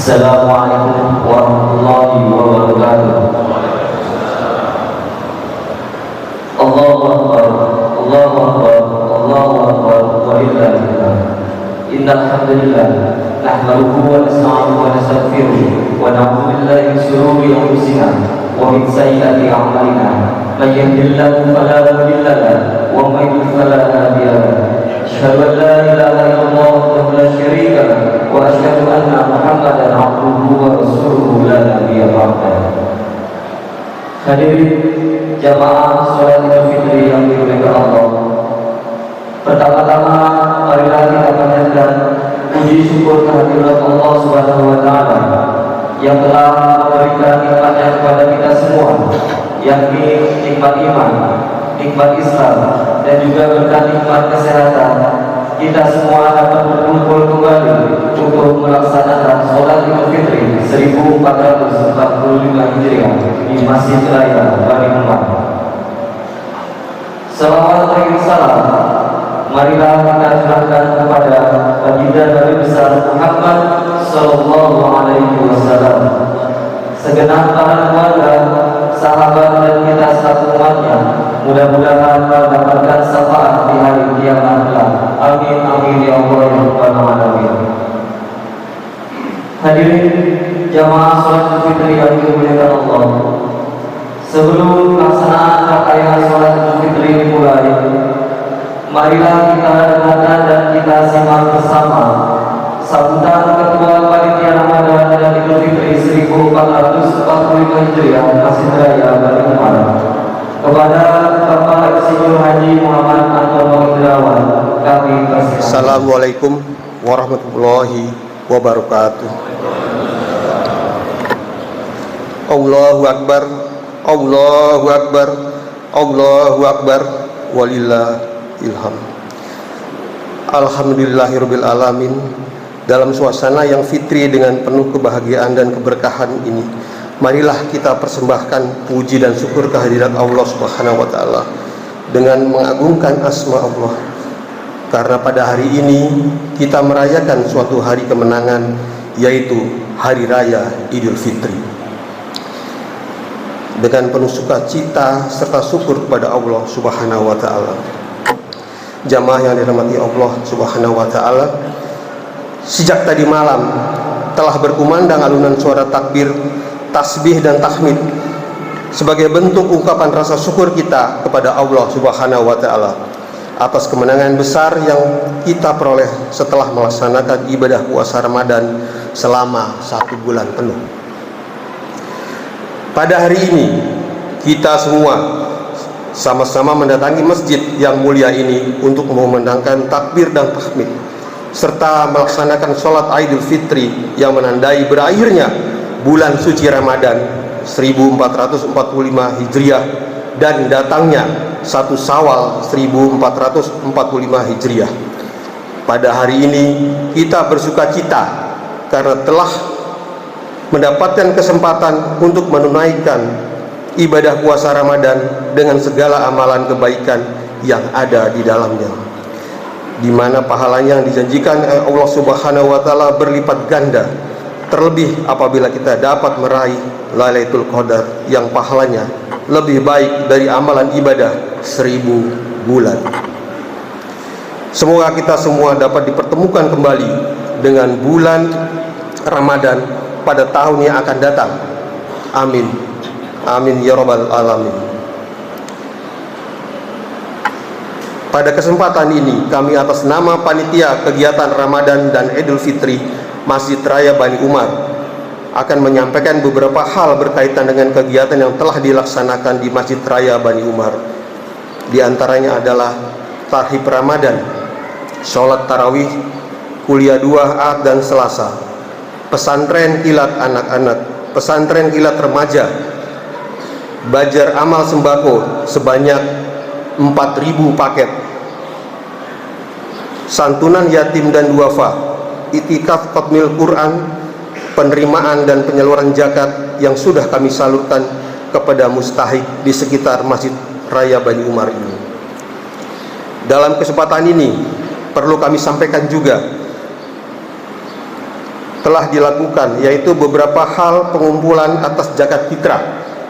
Assalamualaikum warahmatullahi wabarakatuh. Allahu Akbar, Allahu Akbar, Allahu Akbar, wa lillahi alhamd. Innal hamdalillah nahmaduhu wa nasta'inuhu wa nastaghfiruh wa na'udzu billahi min shururi anfusina wa min sayyiati a'malina. May yahdihillahu fala mudilla lahu wa may yudlil fala hadiya lahu. Asyhadu an la ilaha illallah wahdahu la syarika lahu wa asyhadu anna Muhammadan abduhu wa rasuluhu la nabiyya ba'dahu. Hadirin jamaah salat Idul Fitri yang dimuliakan Allah. Pertama-tama marilah kita panjatkan puji syukur kehadirat Allah Subhanahu wa taala yang telah memberikan nikmatnya kepada kita semua, yakni nikmat iman, nikmat Islam, dan juga berkat nikmat kesehatan. Kita semua dapat berkumpul kembali untuk melaksanakan sholat Idul Fitri 1445 Hijriah di Masjid Raya Bani Umat. Salawat dan salam marilah kita curahkan kepada baginda Nabi besar Muhammad sallallahu alaihi wasallam, segenap para keluarga, sahabat, dan kita satu umatnya. Mudah-mudahan mendapatkan syafaat di hari kiamat kelak. Amin amin ya Allah ya Rabbal alamin. Hadirin jamaah salat Idul Fitri yang dimuliakan Allah. Sebelum pelaksanaan rangkaian salat Idul Fitri dimulai, marilah kita dengarkan dan kita simak bersama sambutan Ketua Panitia Ramadan dan Idul Fitri 1445 Hijriah Masjid Raya Bani Umat kepada Bapak Insinyur Haji Muhammad Antono Indrawan. Kami persilakan. Assalamualaikum warahmatullahi wabarakatuh. Allahu Akbar, Allahu Akbar, Allahu Akbar, walillahil hamd. Alhamdulillahirabbil alamin. Dalam suasana yang fitri dengan penuh kebahagiaan dan keberkahan ini, marilah kita persembahkan puji dan syukur kehadirat Allah Subhanahu wa taala dengan mengagungkan asma Allah. Karena pada hari ini kita merayakan suatu hari kemenangan, yaitu Hari Raya Idul Fitri. Dengan penuh sukacita serta syukur kepada Allah Subhanahu wa taala. Jamaah yang dirahmati Allah Subhanahu wa taala, sejak tadi malam telah berkumandang alunan suara takbir, tasbih dan tahmid sebagai bentuk ungkapan rasa syukur kita kepada Allah Subhanahu wa taala atas kemenangan besar yang kita peroleh setelah melaksanakan ibadah puasa Ramadan selama 1 bulan penuh. Pada hari ini kita semua sama-sama mendatangi masjid yang mulia ini untuk memandangkan takbir dan tahmid serta melaksanakan sholat Idul Fitri yang menandai berakhirnya bulan suci Ramadan 1445 Hijriah dan datangnya 1 Syawal 1445 Hijriah. Pada hari ini kita bersukacita karena telah mendapatkan kesempatan untuk menunaikan ibadah puasa Ramadan dengan segala amalan kebaikan yang ada di dalamnya, di mana pahalanya yang dijanjikan Allah Subhanahu wa taala berlipat ganda, terlebih apabila kita dapat meraih Lailatul Qadar yang pahalanya lebih baik dari amalan ibadah 1000 bulan. Semoga kita semua dapat dipertemukan kembali dengan bulan Ramadan pada tahun yang akan datang, Amin. Amin ya rabbal alamin. Pada kesempatan ini, kami atas nama Panitia Kegiatan Ramadan dan Idul Fitri Masjid Raya Bani Umar akan menyampaikan beberapa hal berkaitan dengan kegiatan yang telah dilaksanakan di Masjid Raya Bani Umar. Di antaranya adalah Tarhib Ramadan, sholat tarawih, kuliah 2 Ahad dan Selasa, pesantren kilat anak-anak, pesantren kilat remaja, bajar amal sembako sebanyak 4.000 paket, santunan yatim dan duafa, itikaf khatmil Quran, penerimaan dan penyaluran zakat yang sudah kami salurkan kepada mustahik di sekitar Masjid Raya Bani Umar ini. Dalam kesempatan ini perlu kami sampaikan juga telah dilakukan yaitu beberapa hal pengumpulan atas zakat fitrah,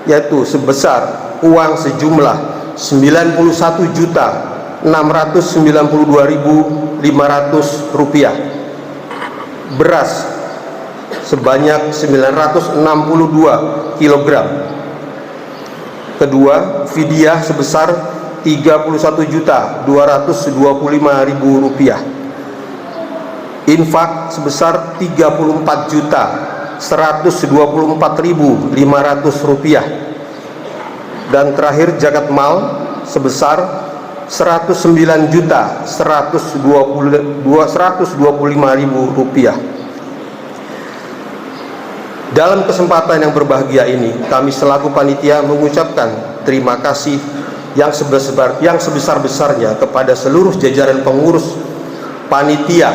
yaitu sebesar uang sejumlah 91.692.500 rupiah, beras sebanyak 962 kg. Kedua, fidyah sebesar 31.225.000 rupiah, infak sebesar 34.124.500 rupiah, dan terakhir zakat mal sebesar 109.125.000 rupiah. Dalam kesempatan yang berbahagia ini, kami selaku panitia mengucapkan terima kasih yang sebesar-besarnya kepada seluruh jajaran pengurus, panitia,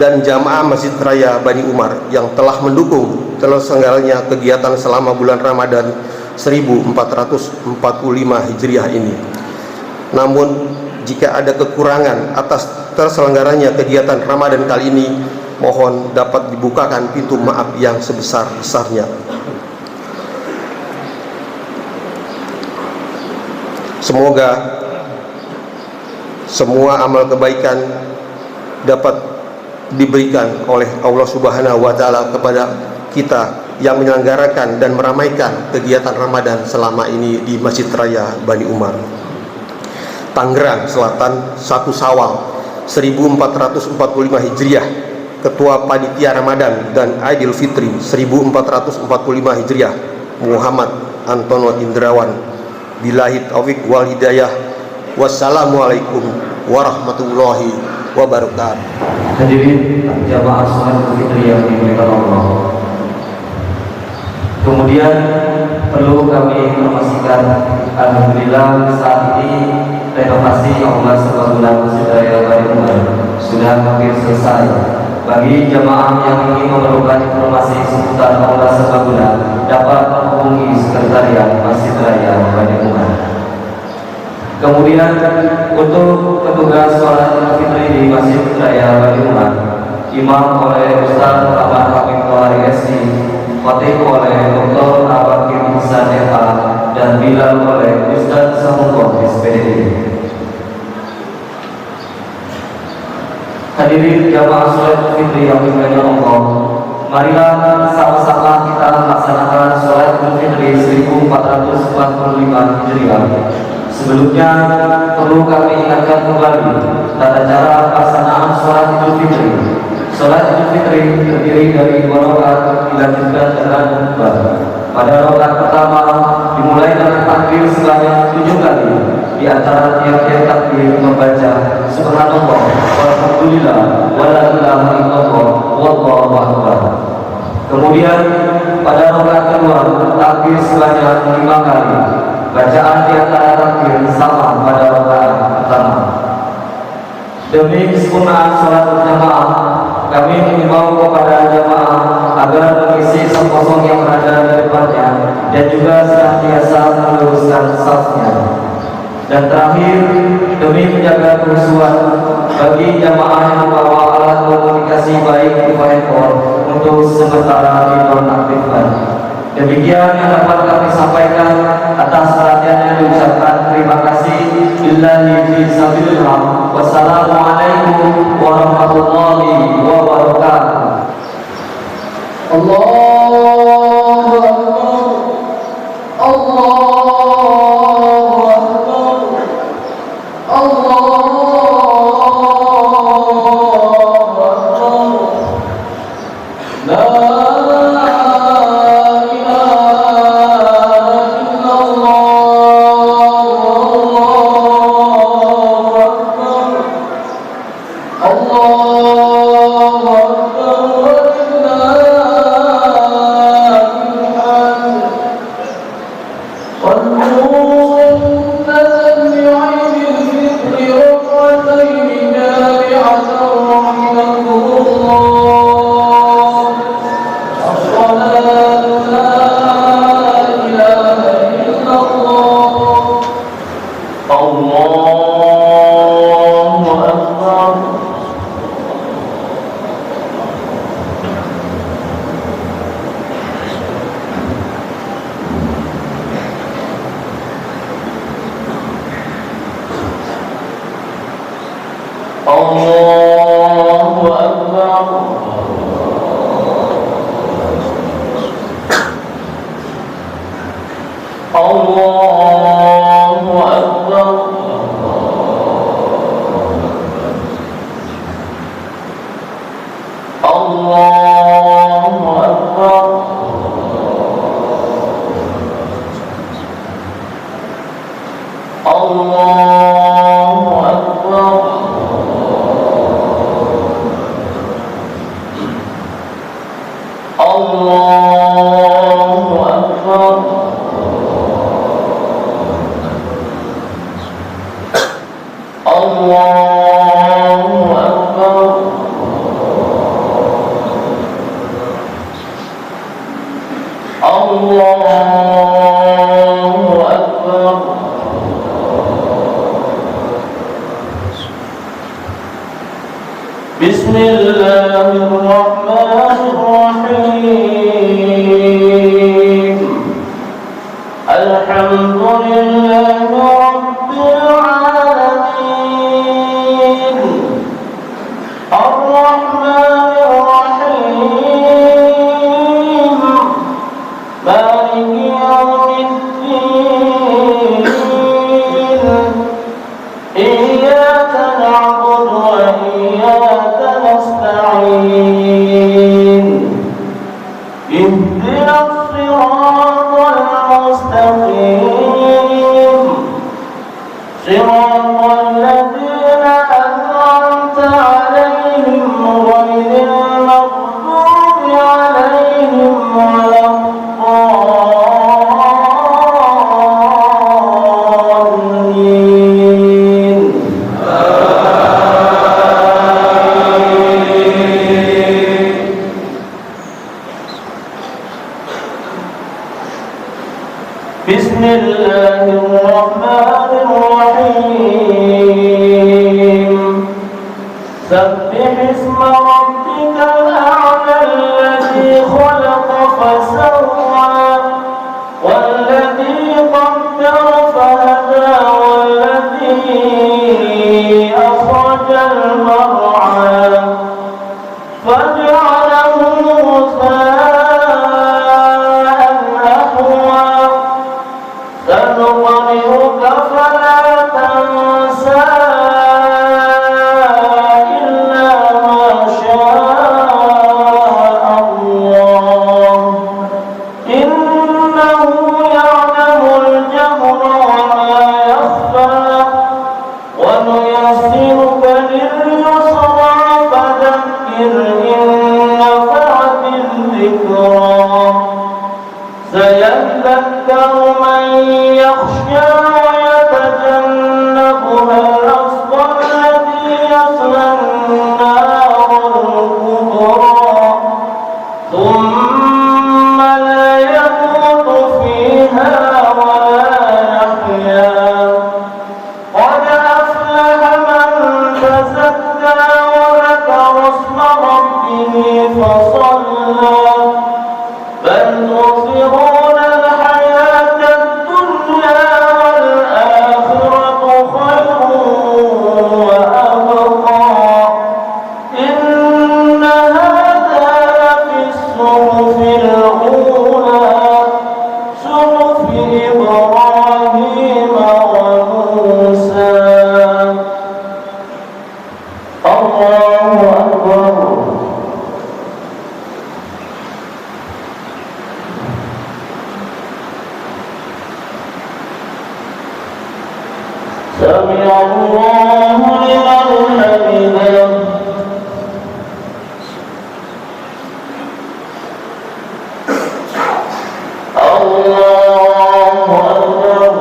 dan jamaah Masjid Raya Bani Umar yang telah mendukung terselenggaranya kegiatan selama bulan Ramadan 1445 Hijriah ini. Namun, jika ada kekurangan atas terselenggaranya kegiatan Ramadan kali ini, mohon dapat dibukakan pintu maaf yang sebesar-besarnya. Semoga semua amal kebaikan dapat diberikan oleh Allah Subhanahu wa Ta'ala kepada kita yang menyelenggarakan dan meramaikan kegiatan Ramadan selama ini di Masjid Raya Bani Umar, Tangerang Selatan, 1 Syawal 1445 Hijriah. Ketua Panitia Ramadan dan Idul Fitri 1445 Hijriah, Muhammad Antono Indrawan. Billahi taufiq wal hidayah. Wassalamualaikum warahmatullahi wabarakatuh. Hadirin jamaah salat fitri yang dimuliakan Allah. Kemudian perlu kami informasikan, alhamdulillah saat ini renovasi Aula Serbaguna Masjid Raya Bani Umar sudah hampir selesai. Bagi jamaah yang ingin memerlukan informasi seputar Aula Serbaguna dapat menghubungi Sekretariat Masjid Raya Bani Umar. Kemudian untuk petugas sholat fitri di Masjid Raya Bani Umar, imam oleh Ustaz Ahmad Hamid Tohari SI, khatib oleh Dr. Abakir Ihsan FA, dan bilal oleh Ustaz Samungko SPDI. Hadirin jamaah sholat fitri yang dimuliakan Allah, marilah sama-sama kita melaksanakan sholat fitri 1445 Hijriah. Sebelumnya perlu kami ingatkan kembali tata cara pelaksanaan sholat Idul Fitri. Sholat Idul Fitri terdiri dari 2 rakaat dilanjutkan dengan khutbah. Pada rakaat pertama dimulai dengan takbir sebanyak 7 kali. Di antara tiap-tiap takbir membaca Subhanallah, walhamdulillah, wala ilaha illallah, wallahu akbar. Kemudian pada rakaat kedua takbir sebanyak 5 kali. Bacaan di antara takbir sama pada rakaat pertama. Demi kesempurnaan sholat berjamaah, kami mengimbau kepada jamaah agar mengisi saf kosong yang berada di depannya dan juga senantiasa meluruskan safnya. Dan terakhir, demi menjaga kehusuan bagi jamaah yang membawa alat komunikasi baik berupa handphone untuk sementara dinonaktifkan. Demikian yang dapat kami sampaikan. Atas perhatiannya diucapkan terima kasih. Billahi fi sabilillah. Wassalamualaikum warahmatullahi wabarakatuh. Allahu Akbar. الله أكبر. بسم الله الرحمن الرحيم. الحمد لله رب العالمين. الرحمن الرحيم. مالك يوم الدين. إياك نعبد وإياك نستعين. اهدنا الصراط المستقيم. صراط الذين أنعمت عليهم غير المغضوب عليهم ولا الضالين. بسم الله الرحمن الرحيم. سبح اسم ربك الأعلى الذي خلق فسوى والذي قدر فهدى والذي أخرج المرعى فجعله غثاء نحوا. سنقرئك فلا تنسى إلا ما شاء الله إنه يعلم الجهر وما يخفى. ونيسرك لليسرى فذكر إن نفعت الذكرى. سيذكر من يخشى ويتجنبها الأشقى الذي يصلى النار الكبرى ثم لا يموت فيها ولا يحيا. قد أفلح من تزكى وذكر اسم ربه فصلى. بل تؤثرون الحياة الدنيا والآخرة خير وأبقى. إن هذا لفي الصحف الأولى صحف إبراهيم وموسى. الله أكبر. سمع الله لمن حمده. الله أكبر.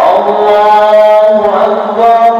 الله أكبر.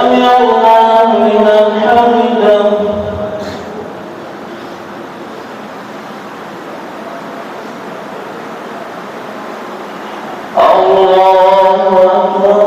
سمع الله لمن حمده الله أكبر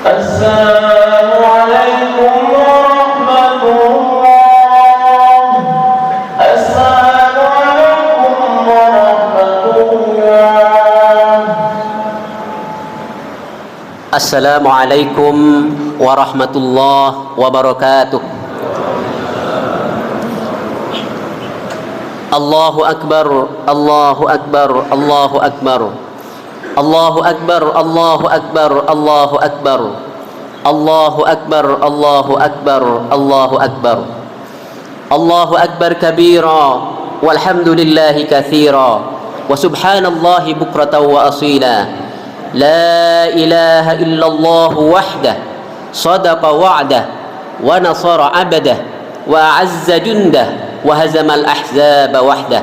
السلام عليكم ورحمة الله. السلام عليكم ورحمة الله. السلام عليكم ورحمة الله وبركاته. الله أكبر الله أكبر الله أكبر الله أكبر الله أكبر الله أكبر الله أكبر الله أكبر الله أكبر الله أكبر كبيرا والحمد لله كثيرا وسبحان الله بكرة وأصيلا لا إله إلا الله وحده صدق وعده ونصر عبده وأعز جنده وهزم الأحزاب وحده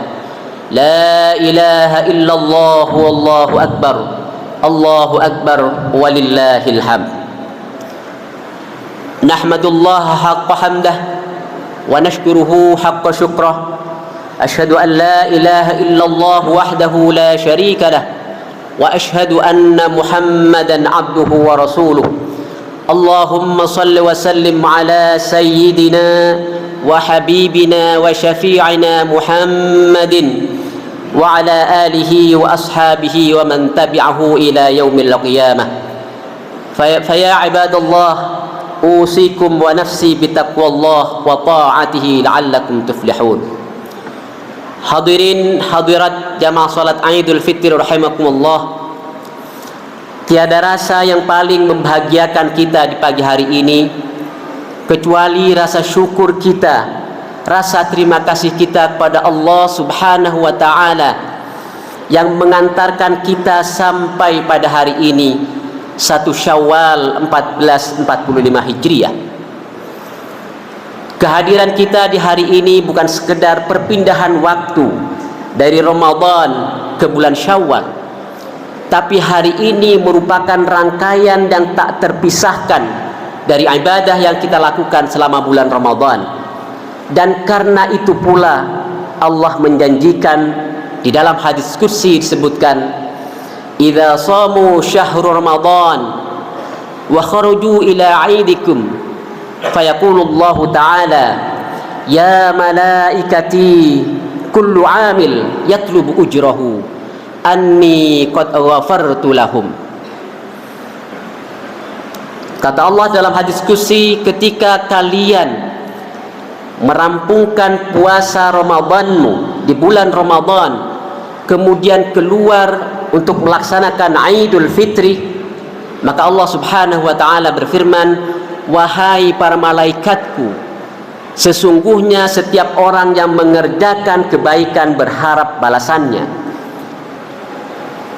لا إله إلا الله والله أكبر الله أكبر ولله الحمد. نحمد الله حق حمده ونشكره حق شكره. أشهد أن لا إله إلا الله وحده لا شريك له وأشهد أن محمدا عبده ورسوله. اللهم صل وسلم على سيدنا وحبيبنا وشفيعنا محمد وعلى آله وأصحابه ومن تبعه إلى يوم القيامة. فيا عباد الله أوصيكم ونفسي بتقوى الله وطاعته لعلكم تفلحون. Hadirin hadirat jamaah salat Idul Fitri rahimakumullah. Tiada rasa yang paling membahagiakan kita di pagi hari ini kecuali rasa syukur kita, rasa terima kasih kita kepada Allah Subhanahu wa taala yang mengantarkan kita sampai pada hari ini 1 Syawal 1445 Hijriah. Kehadiran kita di hari ini bukan sekedar perpindahan waktu dari Ramadan ke bulan Syawal, tapi hari ini merupakan rangkaian yang tak terpisahkan dari ibadah yang kita lakukan selama bulan Ramadan. Dan karena itu pula Allah menjanjikan di dalam hadis kursi disebutkan, idza shamu syahrul ramadan wa kharaju ila aidikum fayaqulullahu ta'ala ya malaikati kullu amil yatlubu ujrahu anni qad ghafartu lahum. Kata Allah dalam hadis kursi, ketika kalian merampungkan puasa Ramadanmu di bulan Ramadan, kemudian keluar untuk melaksanakan Idul Fitri, maka Allah Subhanahu wa taala berfirman, wahai para malaikatku, sesungguhnya setiap orang yang mengerjakan kebaikan berharap balasannya.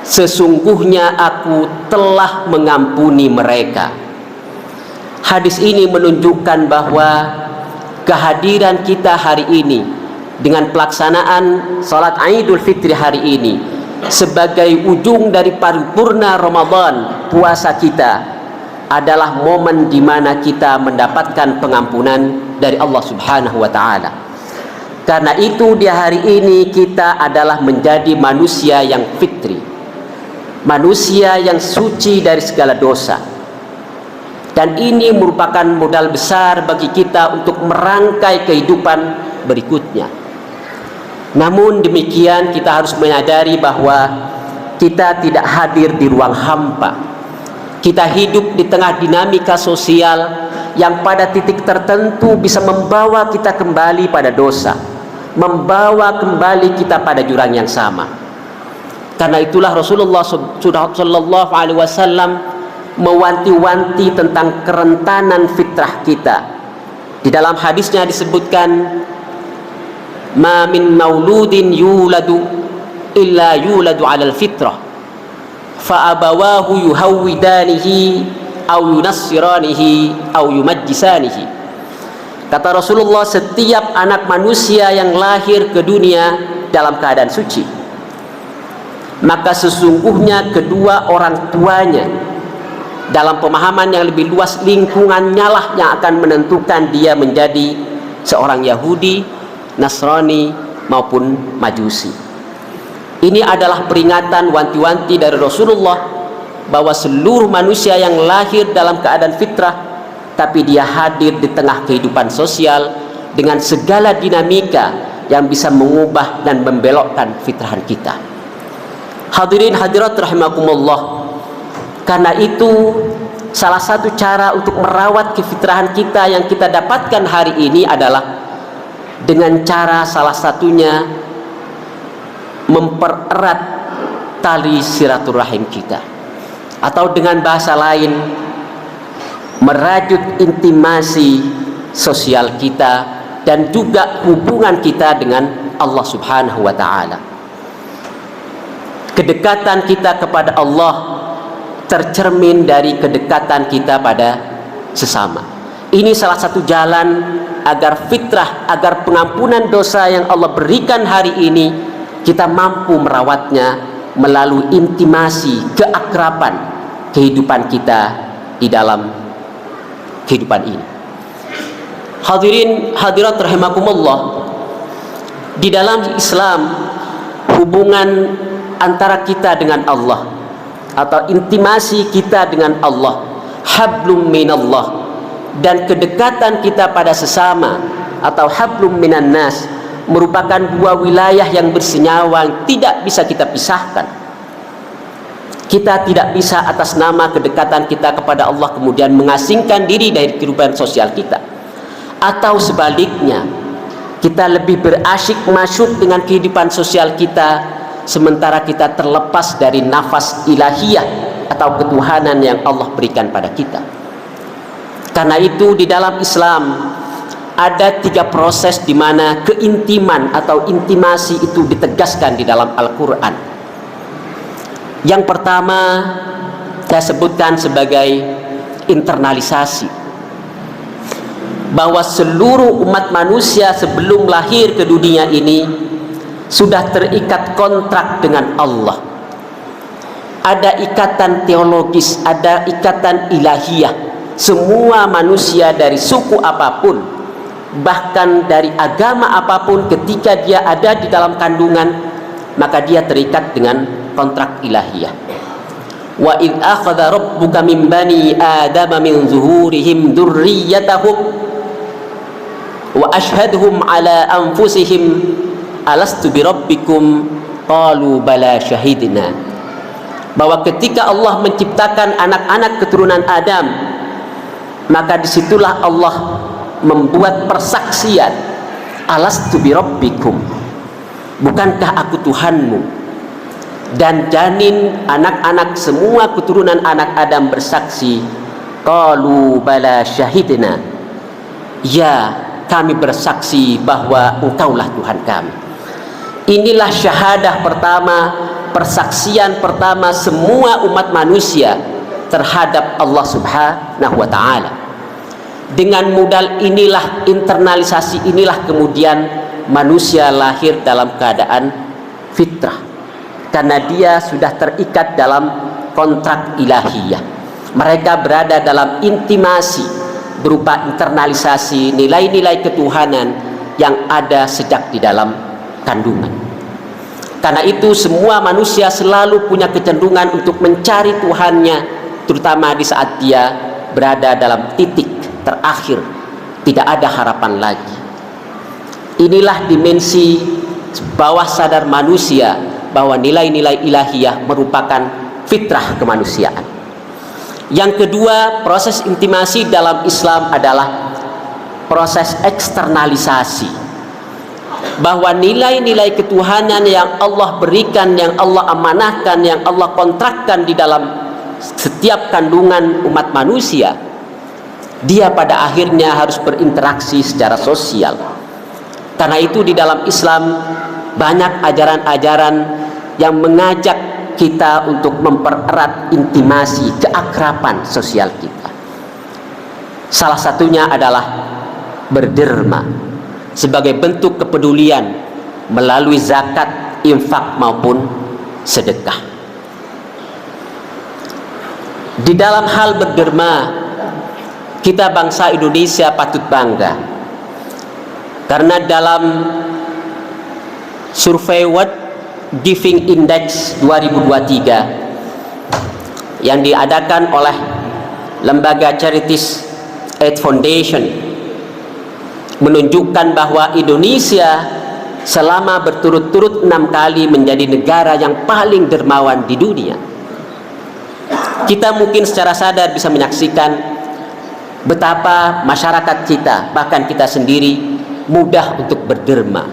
Sesungguhnya aku telah mengampuni mereka. Hadis ini menunjukkan bahwa kehadiran kita hari ini dengan pelaksanaan salat Idul Fitri hari ini sebagai ujung dari paripurna Ramadan puasa kita adalah momen di mana kita mendapatkan pengampunan dari Allah Subhanahu wa taala. Karena itu di hari ini kita adalah menjadi manusia yang fitri, manusia yang suci dari segala dosa. Dan ini merupakan modal besar bagi kita untuk merangkai kehidupan berikutnya. Namun demikian kita harus menyadari bahwa kita tidak hadir di ruang hampa. Kita hidup di tengah dinamika sosial yang pada titik tertentu bisa membawa kita kembali pada dosa, membawa kembali kita pada jurang yang sama. Karena itulah Rasulullah sallallahu alaihi wasallam mewanti-wanti tentang kerentanan fitrah kita. Di dalam hadisnya disebutkan, ma min mauludin yuladu illa yuladu 'alal fitrah fa abawahu yuhawwidanihi aw yunassiranihi aw yumajjisanihi. Kata Rasulullah, setiap anak manusia yang lahir ke dunia dalam keadaan suci, maka sesungguhnya kedua orang tuanya, dalam pemahaman yang lebih luas, lingkungannya lah yang akan menentukan dia menjadi seorang Yahudi, Nasrani maupun Majusi. Ini adalah peringatan wanti-wanti dari Rasulullah bahwa seluruh manusia yang lahir dalam keadaan fitrah, tapi dia hadir di tengah kehidupan sosial dengan segala dinamika yang bisa mengubah dan membelokkan fitrahan kita. Hadirin hadirat rahimakumullah. Karena itu salah satu cara untuk merawat kefitrahan kita yang kita dapatkan hari ini adalah dengan cara salah satunya mempererat tali silaturahim kita, atau dengan bahasa lain merajut intimasi sosial kita dan juga hubungan kita dengan Allah Subhanahu wa taala. Kedekatan kita kepada Allah tercermin dari kedekatan kita pada sesama. Ini salah satu jalan agar fitrah, agar pengampunan dosa yang Allah berikan hari ini kita mampu merawatnya melalui intimasi, keakraban kehidupan kita di dalam kehidupan ini. Hadirin hadirat rahimakumullah, di dalam Islam hubungan antara kita dengan Allah atau intimasi kita dengan Allah, hablum minallah, dan kedekatan kita pada sesama atau hablum minan nas, merupakan dua wilayah yang bersenyawa yang tidak bisa kita pisahkan. Kita tidak bisa atas nama kedekatan kita kepada Allah kemudian mengasingkan diri dari kehidupan sosial kita, atau sebaliknya kita lebih berasyik masuk dengan kehidupan sosial kita sementara kita terlepas dari nafas ilahiyah atau ketuhanan yang Allah berikan pada kita. Karena itu di dalam Islam ada 3 proses di mana keintiman atau intimasi itu ditegaskan di dalam Al-Quran. Yang pertama saya sebutkan sebagai internalisasi, bahwa seluruh umat manusia sebelum lahir ke dunia ini sudah terikat kontrak dengan Allah. Ada ikatan teologis, ada ikatan ilahiyah. Semua manusia dari suku apapun, bahkan dari agama apapun, ketika dia ada di dalam kandungan, maka dia terikat dengan kontrak ilahiyah. Wa idh akhadha rabbuka min bani adama min zuhurihim dzurriyyatahum wa ashhadhum ala anfusihim alastu birabbikum qalu bala syahidna. Bahwa ketika Allah menciptakan anak-anak keturunan Adam, maka disitulah Allah membuat persaksian, alastu birabbikum, bukankah aku Tuhanmu? Dan janin anak-anak semua keturunan anak Adam bersaksi, qalu bala syahidna, ya kami bersaksi bahwa engkaulah Tuhan kami. Inilah syahadah pertama, persaksian pertama semua umat manusia terhadap Allah Subhanahu wa ta'ala. Dengan modal inilah, internalisasi inilah, kemudian manusia lahir dalam keadaan fitrah, karena dia sudah terikat dalam kontrak ilahiyah. Mereka berada dalam intimasi berupa internalisasi nilai-nilai ketuhanan yang ada sejak di dalam kandungan. Karena itu semua manusia selalu punya kecenderungan untuk mencari Tuhannya, terutama di saat dia berada dalam titik terakhir, tidak ada harapan lagi. Inilah dimensi bawah sadar manusia bahwa nilai-nilai ilahiyah merupakan fitrah kemanusiaan. Yang kedua, proses intimasi dalam Islam adalah proses eksternalisasi, bahwa nilai-nilai ketuhanan yang Allah berikan, yang Allah amanahkan, yang Allah kontrakkan di dalam setiap kandungan umat manusia, dia pada akhirnya harus berinteraksi secara sosial. Karena itu di dalam Islam banyak ajaran-ajaran yang mengajak kita untuk mempererat intimasi, keakraban sosial kita. Salah satunya adalah berderma sebagai bentuk kepedulian melalui zakat, infak maupun sedekah. Di dalam hal berderma, kita bangsa Indonesia patut bangga, karena dalam survei World Giving Index 2023 yang diadakan oleh lembaga Charities Aid Foundation menunjukkan bahwa Indonesia selama berturut-turut 6 kali menjadi negara yang paling dermawan di dunia. Kita mungkin secara sadar bisa menyaksikan betapa masyarakat kita, bahkan kita sendiri, mudah untuk berderma,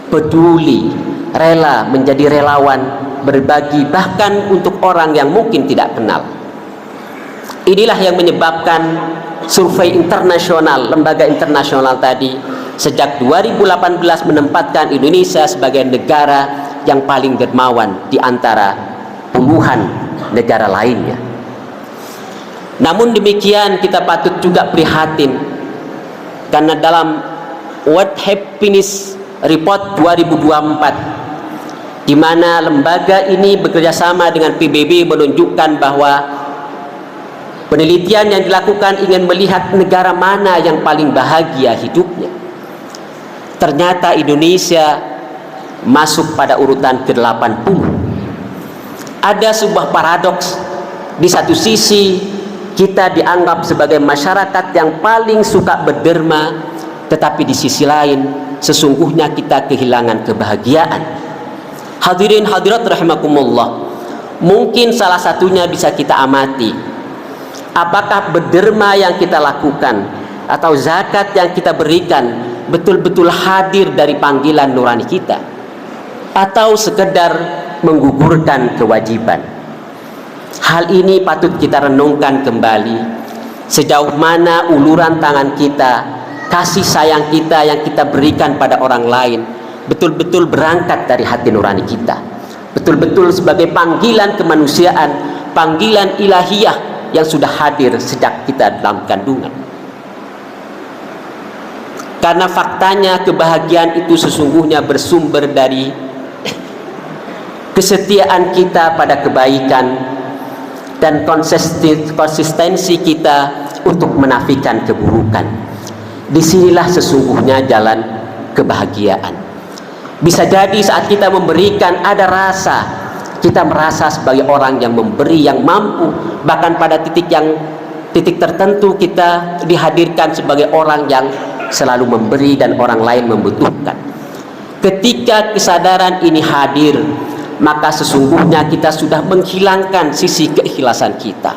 peduli, rela menjadi relawan, berbagi bahkan untuk orang yang mungkin tidak kenal. Inilah yang menyebabkan survei internasional, lembaga internasional tadi sejak 2018 menempatkan Indonesia sebagai negara yang paling dermawan di antara puluhan negara lainnya. Namun demikian kita patut juga prihatin, karena dalam World Happiness Report 2024, di mana lembaga ini bekerjasama dengan PBB menunjukkan bahwa penelitian yang dilakukan ingin melihat negara mana yang paling bahagia hidupnya. Ternyata Indonesia masuk pada urutan ke-80. Ada sebuah paradoks. Di satu sisi kita dianggap sebagai masyarakat yang paling suka berderma, tetapi di sisi lain sesungguhnya kita kehilangan kebahagiaan. Hadirin hadirat rahimakumullah, mungkin salah satunya bisa kita amati. Apakah berderma yang kita lakukan atau zakat yang kita berikan betul-betul hadir dari panggilan nurani kita, atau sekedar menggugurkan kewajiban? Hal ini patut kita renungkan kembali. Sejauh mana uluran tangan kita, kasih sayang kita yang kita berikan pada orang lain betul-betul berangkat dari hati nurani kita, betul-betul sebagai panggilan kemanusiaan, panggilan ilahiyah yang sudah hadir sejak kita dalam kandungan. Karena faktanya kebahagiaan itu sesungguhnya bersumber dari kesetiaan kita pada kebaikan dan konsistensi kita untuk menafikan keburukan. Disinilah sesungguhnya jalan kebahagiaan. Bisa jadi saat kita memberikan ada rasa, kita merasa sebagai orang yang memberi, yang mampu, bahkan pada titik tertentu kita dihadirkan sebagai orang yang selalu memberi dan orang lain membutuhkan. Ketika kesadaran ini hadir, maka sesungguhnya kita sudah menghilangkan sisi keikhlasan kita.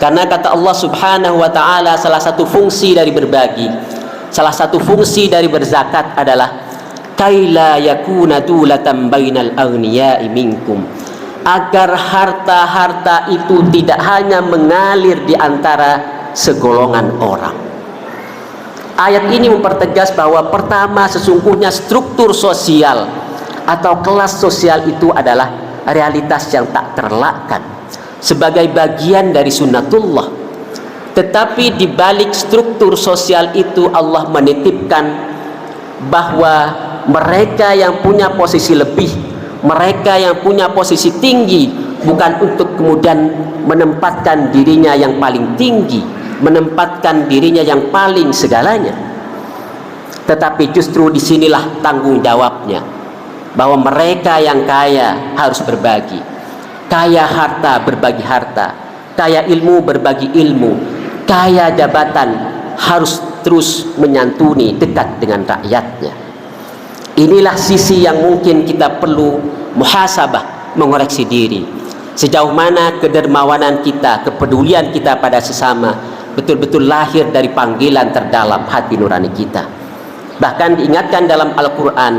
Karena kata Allah Subhanahu wa ta'ala, salah satu fungsi dari berbagi, salah satu fungsi dari berzakat adalah kaila yakuna dulatan bainal aghniya'i minkum, agar harta-harta itu tidak hanya mengalir di antara segolongan orang. Ayat ini mempertegas bahwa pertama, sesungguhnya struktur sosial atau kelas sosial itu adalah realitas yang tak terelakkan sebagai bagian dari sunnatullah. Tetapi di balik struktur sosial itu Allah menitipkan bahwa mereka yang punya posisi lebih, mereka yang punya posisi tinggi, bukan untuk kemudian menempatkan dirinya yang paling tinggi, menempatkan dirinya yang paling segalanya, tetapi justru disinilah tanggung jawabnya, bahwa mereka yang kaya harus berbagi, kaya harta berbagi harta, kaya ilmu berbagi ilmu, kaya jabatan harus terus menyantuni, dekat dengan rakyatnya. Inilah sisi yang mungkin kita perlu muhasabah, mengoreksi diri. Sejauh mana kedermawanan kita, kepedulian kita pada sesama betul-betul lahir dari panggilan terdalam hati nurani kita. Bahkan diingatkan dalam Al-Quran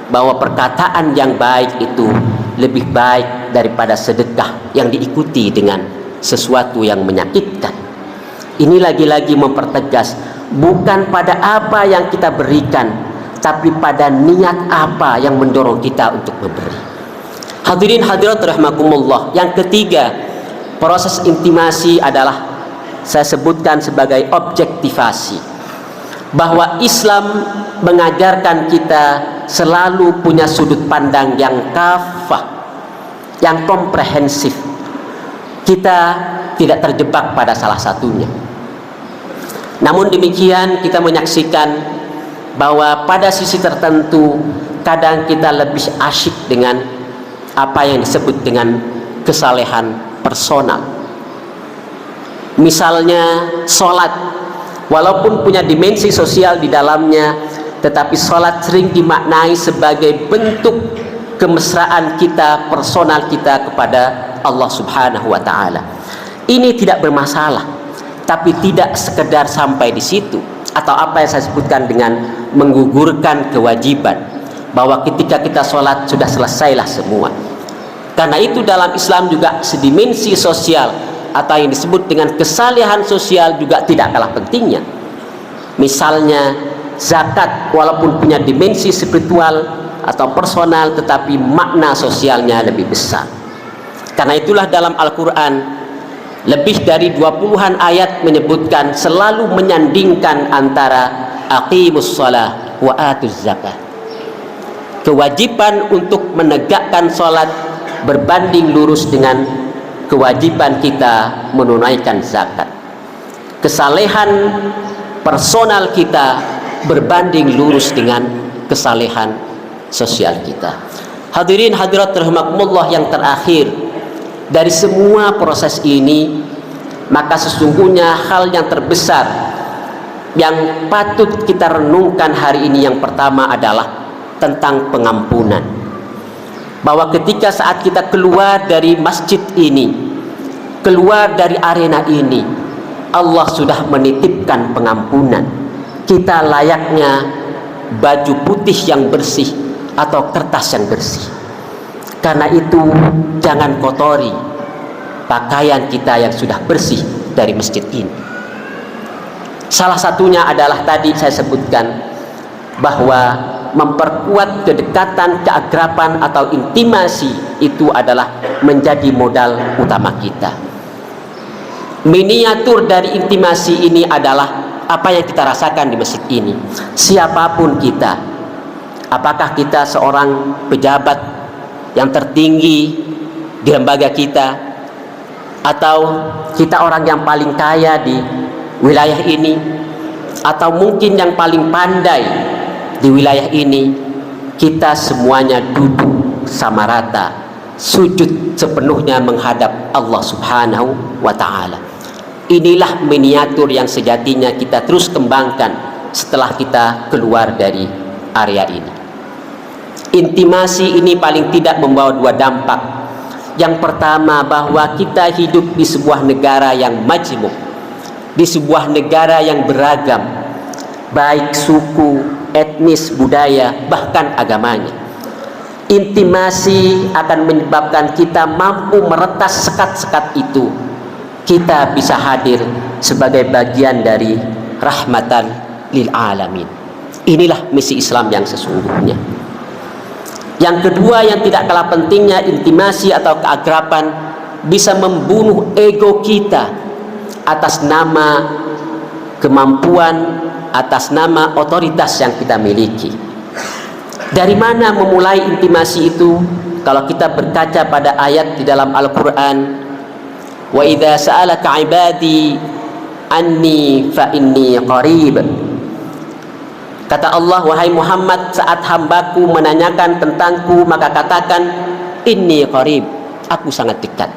bahwa perkataan yang baik itu lebih baik daripada sedekah yang diikuti dengan sesuatu yang menyakitkan. Ini lagi-lagi mempertegas, bukan pada apa yang kita berikan, tapi pada niat apa yang mendorong kita untuk memberi. Hadirin hadirat rahimakumullah. Yang ketiga, proses intimasi adalah saya sebutkan sebagai objektivasi, bahwa Islam mengajarkan kita selalu punya sudut pandang yang kafah, yang komprehensif. Kita tidak terjebak pada salah satunya. Namun demikian, kita menyaksikan bahwa pada sisi tertentu kadang kita lebih asyik dengan apa yang disebut dengan kesalehan personal. Misalnya sholat, walaupun punya dimensi sosial di dalamnya, tetapi sholat sering dimaknai sebagai bentuk kemesraan kita, personal kita kepada Allah Subhanahu wa Ta'ala. Ini tidak bermasalah, tapi tidak sekedar sampai di situ, atau apa yang saya sebutkan dengan menggugurkan kewajiban, bahwa ketika kita sholat sudah selesailah semua. Karena itu dalam Islam juga sedimensi sosial atau yang disebut dengan kesalehan sosial juga tidak kalah pentingnya. Misalnya zakat, walaupun punya dimensi spiritual atau personal, tetapi makna sosialnya lebih besar. Karena itulah dalam Al-Quran lebih dari 20-an ayat menyebutkan, selalu menyandingkan antara aqimus shalah wa atuz zakat. Kewajiban untuk menegakkan sholat berbanding lurus dengan kewajiban kita menunaikan zakat. Kesalehan personal kita berbanding lurus dengan kesalehan sosial kita. Hadirin hadirat rahimakumullah, yang terakhir dari semua proses ini, maka sesungguhnya hal yang terbesar yang patut kita renungkan hari ini, yang pertama adalah tentang pengampunan. Bahwa ketika saat kita keluar dari masjid ini, keluar dari arena ini, Allah sudah menitipkan pengampunan. Kita layaknya baju putih yang bersih atau kertas yang bersih. Karena itu jangan kotori pakaian kita yang sudah bersih dari masjid ini. Salah satunya adalah tadi saya sebutkan bahwa memperkuat kedekatan, keakraban atau intimasi itu adalah menjadi modal utama kita. Miniatur dari intimasi ini adalah apa yang kita rasakan di masjid ini. Siapapun kita, apakah kita seorang pejabat yang tertinggi di lembaga kita, atau kita orang yang paling kaya di wilayah ini, atau mungkin yang paling pandai di wilayah ini, kita semuanya duduk sama rata, sujud sepenuhnya menghadap Allah Subhanahu wa Ta'ala. Inilah miniatur yang sejatinya kita terus kembangkan setelah kita keluar dari area ini. Intimasi ini paling tidak membawa dua dampak. Yang pertama, bahwa kita hidup di sebuah negara yang majmuk, di sebuah negara yang beragam, baik suku, etnis, budaya, bahkan agamanya. Intimasi akan menyebabkan kita mampu meretas sekat-sekat itu. Kita bisa hadir sebagai bagian dari rahmatan lil alamin. Inilah misi Islam yang sesungguhnya. Yang kedua yang tidak kalah pentingnya, intimasi atau keakraban bisa membunuh ego kita atas nama kemampuan, atas nama otoritas yang kita miliki. Dari mana memulai intimasi itu? Kalau kita berkaca pada ayat di dalam Al-Quran, wa idza sa'alaka ibadi anni fa inni qarib. Kata Allah, wahai Muhammad, saat hambaku menanyakan tentangku, maka katakan inni qarib, aku sangat dekat.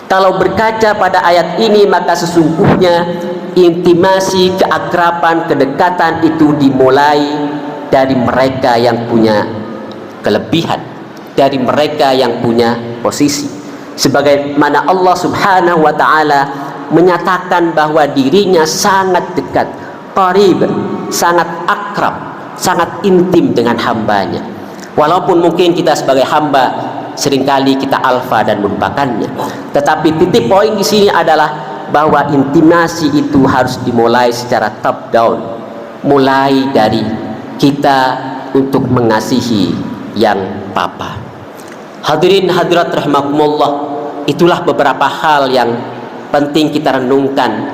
Kalau berkaca pada ayat ini, maka sesungguhnya intimasi, keakraban, kedekatan itu dimulai dari mereka yang punya kelebihan, dari mereka yang punya posisi. Sebagaimana Allah Subhanahu wa ta'ala menyatakan bahwa dirinya sangat dekat, qarib, sangat akrab, sangat intim dengan hambanya. Walaupun mungkin kita sebagai hamba seringkali kita alfa dan melupakannya, tetapi titik poin di sini adalah bahwa intimasi itu harus dimulai secara top down, mulai dari kita untuk mengasihi yang papa. Hadirin hadirat rahimakumullah, itulah beberapa hal yang penting kita renungkan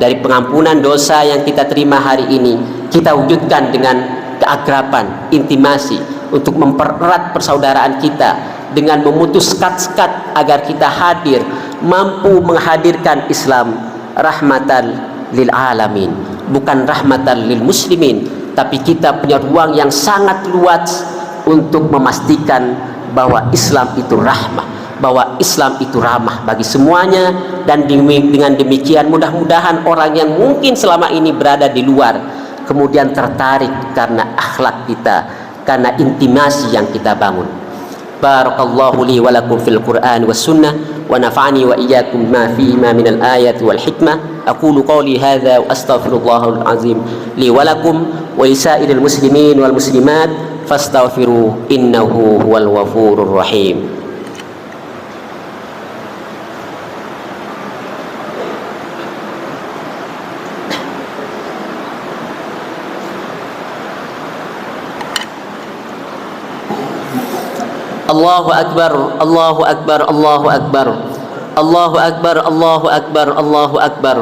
dari pengampunan dosa yang kita terima hari ini. Kita wujudkan dengan keakraban, intimasi, untuk mempererat persaudaraan kita dengan memutus sekat-sekat agar kita hadir, mampu menghadirkan Islam rahmatan lil alamin, bukan rahmatan lil muslimin, tapi kita punya ruang yang sangat luas untuk memastikan bahwa Islam itu rahmah, bahwa Islam itu ramah bagi semuanya. Dan dengan demikian mudah-mudahan orang yang mungkin selama ini berada di luar kemudian tertarik karena akhlak kita, karena intimasi yang kita bangun. Barakallahu li wa lakum fil Qur'an was sunnah wa nafa'ani wa iyyakum ma fihi ma min al ayati wal hikmah. Aqulu qawli hadza wa astaghfirullahal azim li wa lakum wa lisairil muslimin wal muslimat fastaghfiru innahu huwal ghafurur rahim. Allahu akbar, Allahu akbar, Allahu akbar, Allahu akbar, Allahu akbar, Allahu akbar,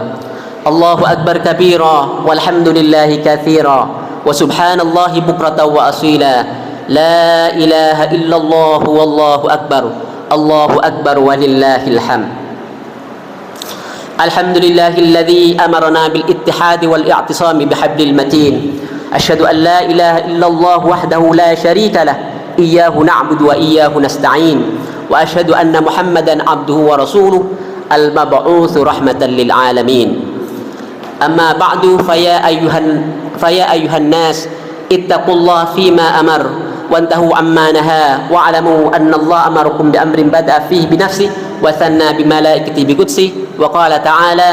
Allahu akbar kabira, walhamdulillahi katsira, wa subhanallahi bukratan wa asila, la ilaha illallah, wallahu akbar, Allahu akbar, walillahil hamd. Alhamdulillahilladzi amarna bil ittihadi wal i'tisami bihablil matin. Asyhadu an la ilaha illallah wahdahu la syarika lah, iyyahu na'budu wa iyyahu nasta'in, wa asyhadu anna Muhammadan 'abduhu wa rasuluh al-mab'utsu rahmatan lil alamin. Amma ba'du, faya ayyuhan nas ittaqullaha fima amar wantahu amma naha wa'lamu anna Allah amarakum bi amrin bada'a fihi bi nafsi wa thanna bi malaikati bi qudsi wa qala ta'ala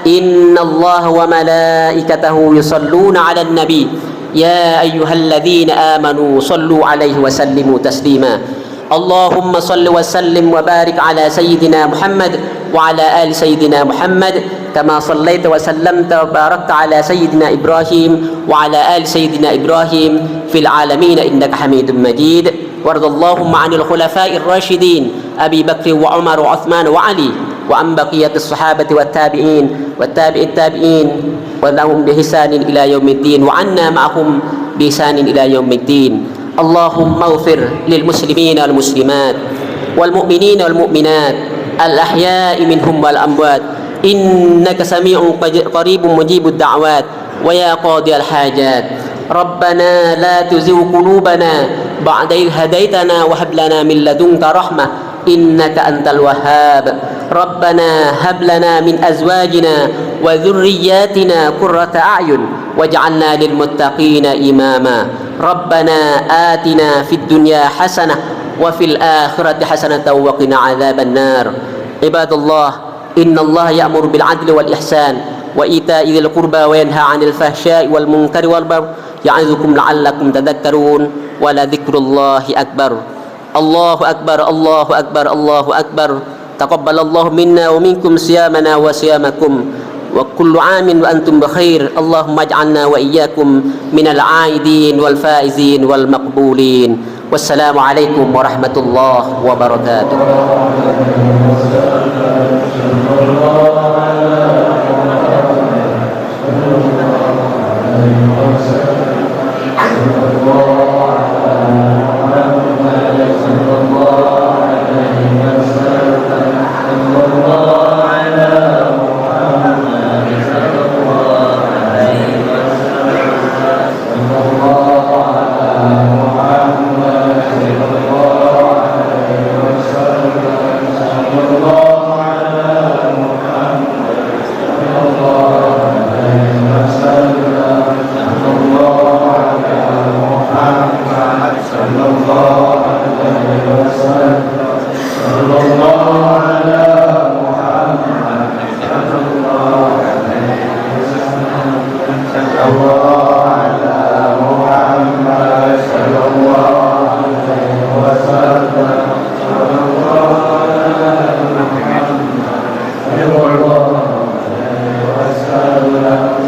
inna Allah wa malaikatahu yusalluna 'alan nabi يا أيها الذين آمنوا صلوا عليه وسلموا تسليما. اللهم صل وسلم وبارك على سيدنا محمد وعلى آل سيدنا محمد كما صليت وسلمت وباركت على سيدنا إبراهيم وعلى آل سيدنا إبراهيم في العالمين إنك حميد مجيد. وارض اللهم عن الخلفاء الراشدين أبي بكر وعمر وعثمان وعلي وعن بقية الصحابة والتابعين التابعين ولهم بإحسان إلى يوم الدين وعنا معهم بإحسان إلى يوم الدين. اللهم اغفر للمسلمين والمسلمات والمؤمنين والمؤمنات الأحياء منهم والأموات إنك سميع قريب مجيب الدعوات ويا قاضي الحاجات. ربنا لا تزغ قلوبنا بعد إذ هديتنا وهب لنا من لدنك رحمة إنك أنت الوهاب. ربنا هب لنا من أزواجنا وذرياتنا قرة أعين واجعلنا للمتقين إماما. ربنا آتنا في الدنيا حسنة وفي الآخرة حسنة وقنا عذاب النار. عباد الله، إن الله يأمر بالعدل والإحسان وإيتاء ذي القربى وينهى عن الفحشاء والمنكر والبغي يعظكم لعلكم تذكرون ولذكر الله أكبر. الله أكبر، الله أكبر، الله أكبر. تقبل الله منا ومنكم صيامنا وصيامكم وكل عام وأنتم بخير. اللهم اجعلنا وإياكم من العائدين والفائزين والمقبولين. والسلام عليكم ورحمة الله وبركاته. Allah Muhammad sallallahu alaihi wasallam. Sallallahu ala Muhammad sallallahu alaihi wasallam. Sallallahu ala Muhammad sallallahu alaihi wasallam.